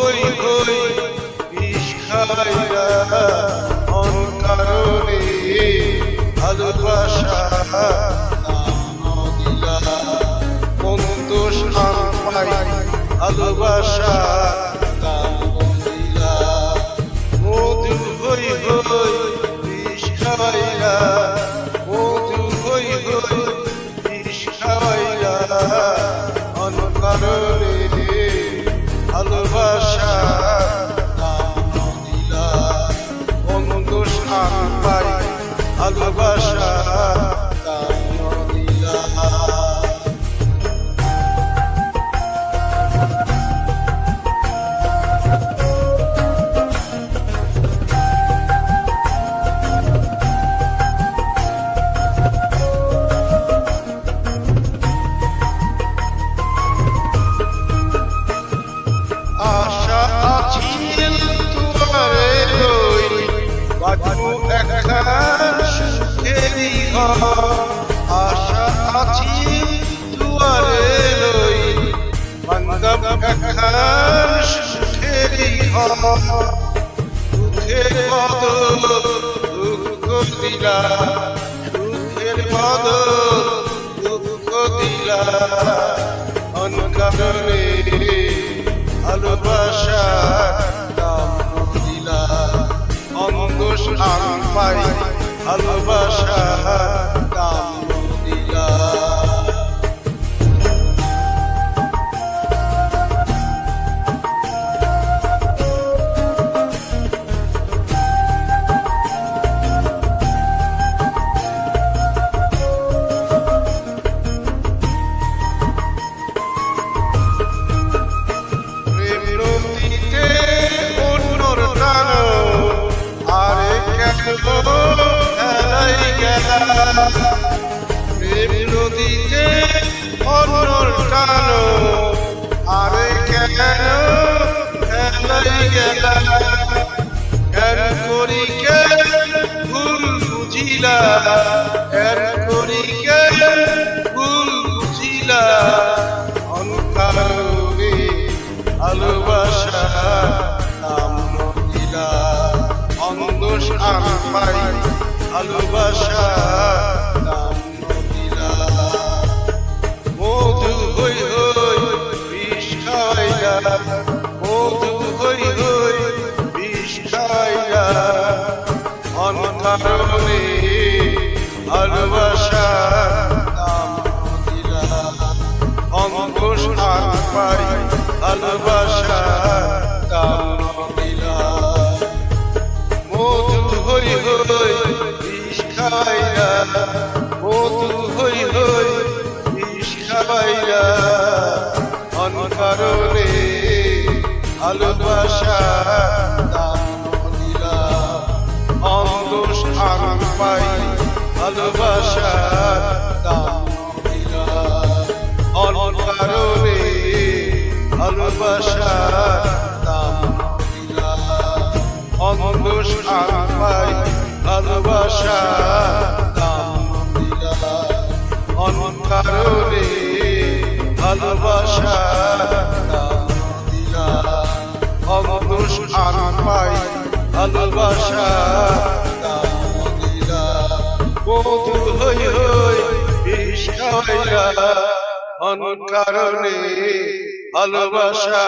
হই হই বিষ খাইরা অনকারণে ভালোবাসা নাম দিলা কোন দোষ আন পাই ভালোবাসা নাম দিলা মধু হই হই বিষ খাইরা মধু হই হই বিষ খাইরা অনকারণে ভালোবাসা নাম দিলা কোন দোষ আন পাই ভালোবাসা নাম দিলা আশা আছিল তোমারে লই বাজবো একখান সুখেরই ঘর আশা আছিল তোমারে লই বান্ধব একখান সুখেরই ঘর দুঃখের বদল দুঃখ দিলা সুখের বদল দুঃখ দিলা অনকারণে ভালোবাসা নাম দিলা অন্দোষ আন পাই ভালোবাসা নাম দিলা প্রেম নদীতে অন্যর টানো আরে কেন হেলাই গেলা কেন করি কে ভুল বুঝিলা কেন করি কে ভুল বুঝিলা অনকারণে ভালোবাসা নাম দিলা অন্দোষ আন পাই ভালোবাসা নাম দিলা মধু হই হই বিষ খাইরা মধু হই হই বিষ খাইরা অনকারণে ভালোবাসা নাম দিলা অঙ্কুশ আন পাই ভালোবাসা নাম দিলা মধু হই হই বিষ খাইরা মধু হই হই বিষ খাইরা অনকারণে ভালোবাসা নাম দিলা অন্দোষ আন পাই ভালোবাসা নাম দিলা অনকারণে ভালোবাসা নাম দিলা অন্দোষ আন পাই ভালোবাসা নাম দিলা অনকারণে ভালোবাসা নাম দিলা অন্দোষ আন পাই ভালোবাসা নাম দিলা মধু হই হই বিষ খাইরা অনকারণে ভালোবাসা